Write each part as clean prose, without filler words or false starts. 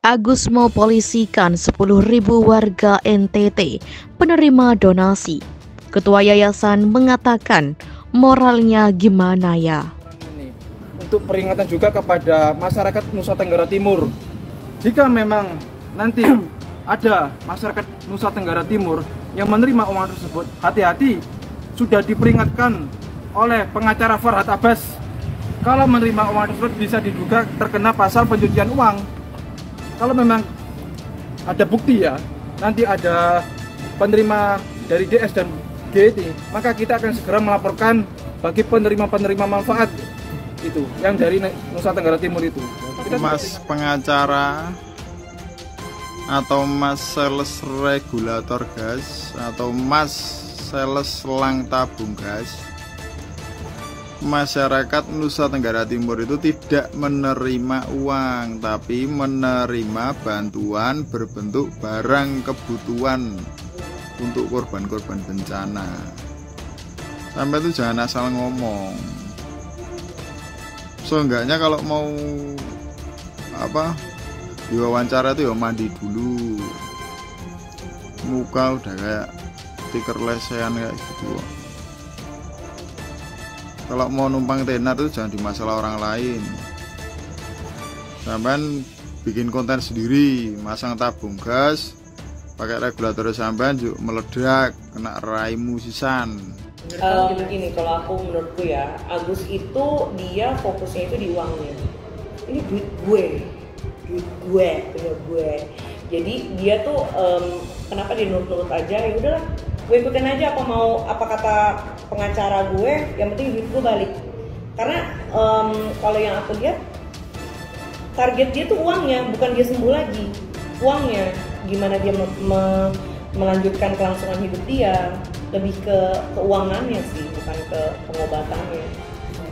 Agus mempolisikan 10.000 warga NTT penerima donasi. Ketua yayasan mengatakan moralnya gimana ya? Untuk peringatan juga kepada masyarakat Nusa Tenggara Timur. Jika memang nanti ada masyarakat Nusa Tenggara Timur yang menerima uang tersebut, hati-hati, sudah diperingatkan oleh pengacara Farhad Abbas. Kalau menerima uang tersebut bisa diduga terkena pasal pencucian uang. Kalau memang ada bukti ya, nanti ada penerima dari DS dan GT, maka kita akan segera melaporkan bagi penerima-penerima manfaat itu yang dari Nusa Tenggara Timur itu. Mas pengacara atau Mas sales regulator gas atau Mas sales selang tabung gas, masyarakat Nusa Tenggara Timur itu tidak menerima uang, tapi menerima bantuan berbentuk barang kebutuhan untuk korban-korban bencana. Sampai itu jangan asal ngomong. Seenggaknya kalau mau diwawancara itu ya mandi dulu, muka udah kayak stiker lesehan kayak gitu. Kalau mau numpang tenar itu jangan di masalah orang lain. Sampai bikin konten sendiri, masang tabung gas, pakai regulator sampean juga meledak, kena raimu sisan. Gini, kalau aku menurutku ya, Agus itu dia fokusnya itu di uangnya. Ini duit gue, punya gue. Jadi dia tuh kenapa dia nurut-nurut aja, ya udahlah, gue ikutin aja apa kata pengacara gue, yang penting duit gue balik. Karena kalau yang aku lihat, target dia tuh uangnya, bukan dia sembuh lagi. Uangnya, gimana dia melanjutkan kelangsungan hidup dia, lebih ke keuangannya sih, bukan ke pengobatannya.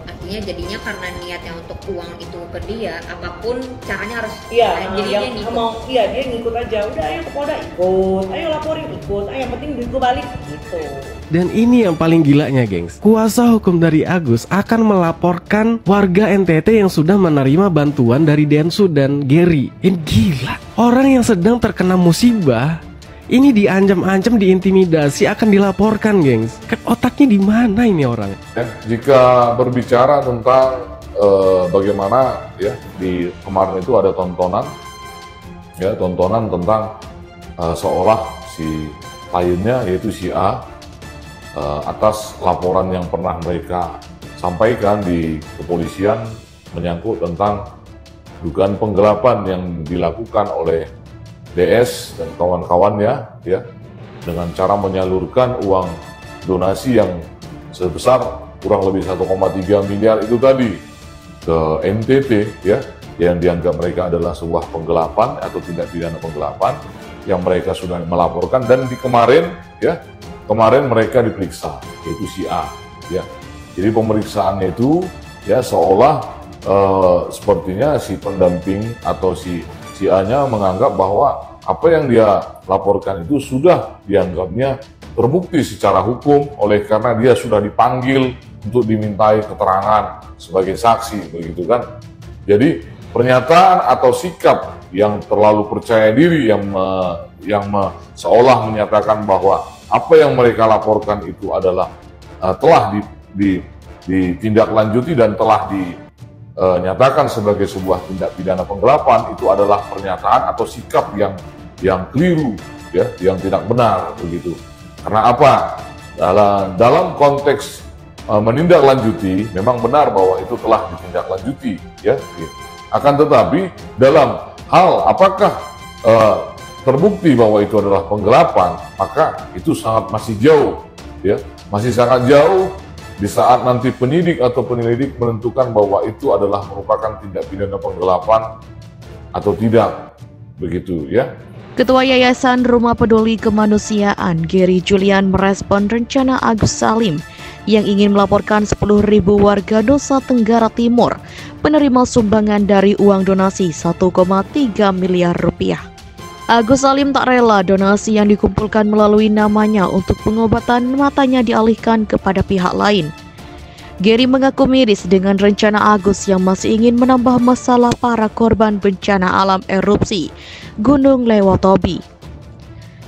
Artinya jadinya karena niatnya untuk uang itu ke dia, apapun caranya harus jadi dia ngikut. Dia ngikut aja. Udah, ayo ke Polda ikut, ayo laporin ikut, ayo yang penting duit gue balik gitu. Dan ini yang paling gilanya, gengs. Kuasa hukum dari Agus akan melaporkan warga NTT yang sudah menerima bantuan dari Densu dan Gary. Ini gila. Orang yang sedang terkena musibah ini diancam-ancam, diintimidasi, akan dilaporkan, gengs. Kan otaknya di mana ini orang? Jika berbicara tentang bagaimana ya di kemarin itu ada tontonan tentang seolah si kliennya yaitu si A atas laporan yang pernah mereka sampaikan di kepolisian menyangkut tentang dugaan penggelapan yang dilakukan oleh DS dan kawan-kawannya ya dengan cara menyalurkan uang donasi yang sebesar kurang lebih 1,3 miliar itu tadi ke NTT ya, yang dianggap mereka adalah sebuah penggelapan atau tindak pidana penggelapan yang mereka sudah melaporkan. Dan di kemarin mereka diperiksa, yaitu si A ya. Jadi pemeriksaannya itu ya seolah sepertinya si pendamping atau si A-nya menganggap bahwa apa yang dia laporkan itu sudah dianggapnya terbukti secara hukum oleh karena dia sudah dipanggil untuk dimintai keterangan sebagai saksi, begitu kan. Jadi pernyataan atau sikap yang terlalu percaya diri yang seolah menyatakan bahwa apa yang mereka laporkan itu adalah telah ditindaklanjuti dan telah nyatakan sebagai sebuah tindak pidana penggelapan, itu adalah pernyataan atau sikap yang keliru ya, yang tidak benar begitu. Karena apa? Dalam konteks menindaklanjuti memang benar bahwa itu telah ditindaklanjuti ya. Akan tetapi dalam hal apakah terbukti bahwa itu adalah penggelapan, maka itu masih jauh ya, masih sangat jauh. Di saat nanti penyidik atau penyelidik menentukan bahwa itu adalah merupakan tindak pidana penggelapan atau tidak, begitu ya. Ketua Yayasan Rumah Peduli Kemanusiaan Gary Julian merespon rencana Agus Salim yang ingin melaporkan 10.000 warga Nusa Tenggara Timur penerima sumbangan dari uang donasi 1,3 miliar rupiah. Agus Salim tak rela donasi yang dikumpulkan melalui namanya untuk pengobatan matanya dialihkan kepada pihak lain. Gary mengaku miris dengan rencana Agus yang masih ingin menambah masalah para korban bencana alam erupsi Gunung Lewotobi.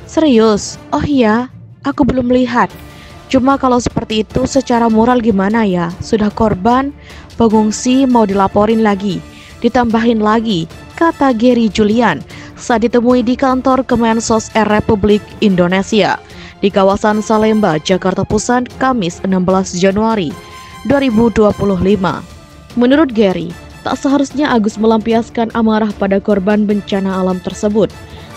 Serius? Oh iya, aku belum lihat. Cuma kalau seperti itu secara moral gimana ya? Sudah korban, pengungsi mau dilaporin lagi, ditambahin lagi, kata Gary Julian saat ditemui di kantor Kemensos Republik Indonesia di kawasan Salemba, Jakarta Pusat, Kamis 16 Januari 2025. Menurut Gary, tak seharusnya Agus melampiaskan amarah pada korban bencana alam tersebut.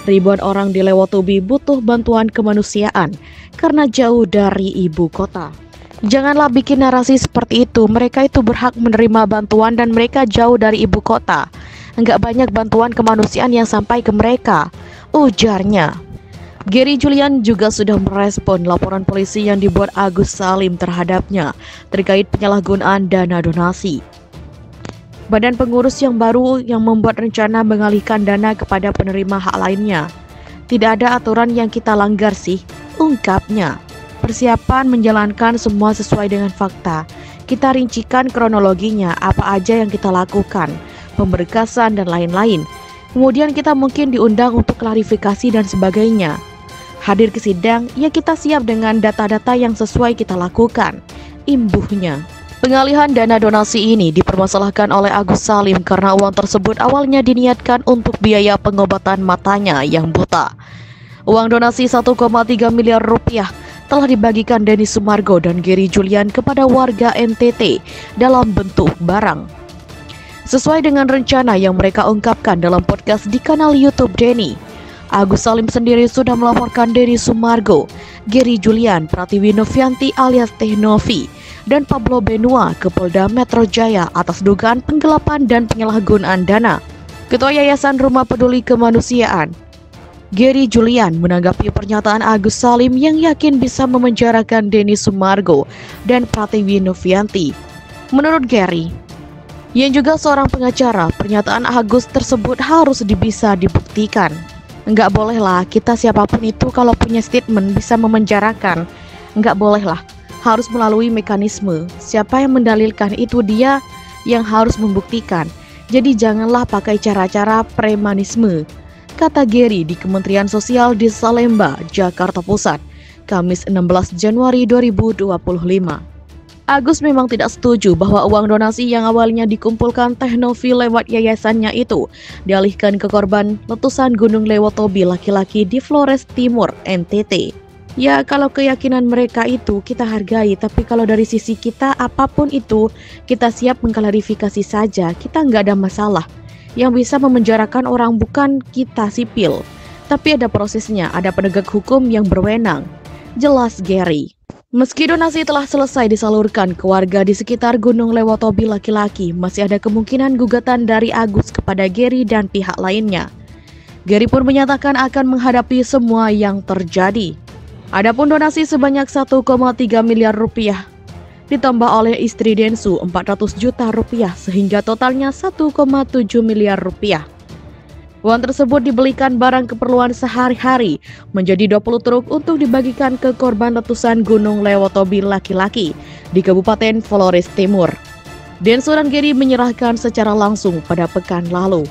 Ribuan orang di Lewotobi butuh bantuan kemanusiaan karena jauh dari ibu kota. Janganlah bikin narasi seperti itu. Mereka itu berhak menerima bantuan dan mereka jauh dari ibu kota. Enggak banyak bantuan kemanusiaan yang sampai ke mereka, ujarnya. Gary Julian juga sudah merespon laporan polisi yang dibuat Agus Salim terhadapnya terkait penyalahgunaan dana donasi. Badan pengurus yang baru yang membuat rencana mengalihkan dana kepada penerima hak lainnya. Tidak ada aturan yang kita langgar sih, ungkapnya. Persiapan menjalankan semua sesuai dengan fakta. Kita rincikan kronologinya, apa aja yang kita lakukan, pemberkasan dan lain-lain. Kemudian kita mungkin diundang untuk klarifikasi dan sebagainya. Hadir ke sidang, ya kita siap dengan data-data yang sesuai kita lakukan, imbuhnya. Pengalihan dana donasi ini dipermasalahkan oleh Agus Salim karena uang tersebut awalnya diniatkan untuk biaya pengobatan matanya yang buta. Uang donasi 1,3 miliar rupiah telah dibagikan Denny Sumargo dan Gary Julian kepada warga NTT dalam bentuk barang. Sesuai dengan rencana yang mereka ungkapkan dalam podcast di kanal YouTube Denny, Agus Salim sendiri sudah melaporkan Denny Sumargo, Gary Julian, Pratiwi Novianti alias Teh Novi, dan Pablo Benua ke Polda Metro Jaya atas dugaan penggelapan dan penyalahgunaan dana. Ketua Yayasan Rumah Peduli Kemanusiaan, Gary Julian, menanggapi pernyataan Agus Salim yang yakin bisa memenjarakan Denny Sumargo dan Pratiwi Novianti. Menurut Gary, yang juga seorang pengacara, pernyataan Agus tersebut harus bisa dibuktikan. Enggak bolehlah kita siapapun itu kalau punya statement bisa memenjarakan. Enggak bolehlah. Harus melalui mekanisme. Siapa yang mendalilkan itu dia yang harus membuktikan. Jadi janganlah pakai cara-cara premanisme, kata Gary di Kementerian Sosial di Salemba, Jakarta Pusat, Kamis 16 Januari 2025. Agus memang tidak setuju bahwa uang donasi yang awalnya dikumpulkan Teh Novi lewat yayasannya itu dialihkan ke korban letusan Gunung Lewotobi laki-laki di Flores Timur, NTT. Ya, kalau keyakinan mereka itu kita hargai, tapi kalau dari sisi kita apapun itu kita siap mengklarifikasi saja, kita nggak ada masalah. Yang bisa memenjarakan orang bukan kita sipil, tapi ada prosesnya, ada penegak hukum yang berwenang, jelas Gary. Meski donasi telah selesai disalurkan ke warga di sekitar Gunung Lewotobi laki-laki, masih ada kemungkinan gugatan dari Agus kepada Gary dan pihak lainnya. Gary pun menyatakan akan menghadapi semua yang terjadi. Adapun donasi sebanyak 1,3 miliar rupiah ditambah oleh istri Densu 400 juta rupiah sehingga totalnya 1,7 miliar rupiah. Uang tersebut dibelikan barang keperluan sehari-hari menjadi 20 truk untuk dibagikan ke korban letusan Gunung Lewotobi laki-laki di Kabupaten Flores Timur. Densu dan Gary menyerahkan secara langsung pada pekan lalu.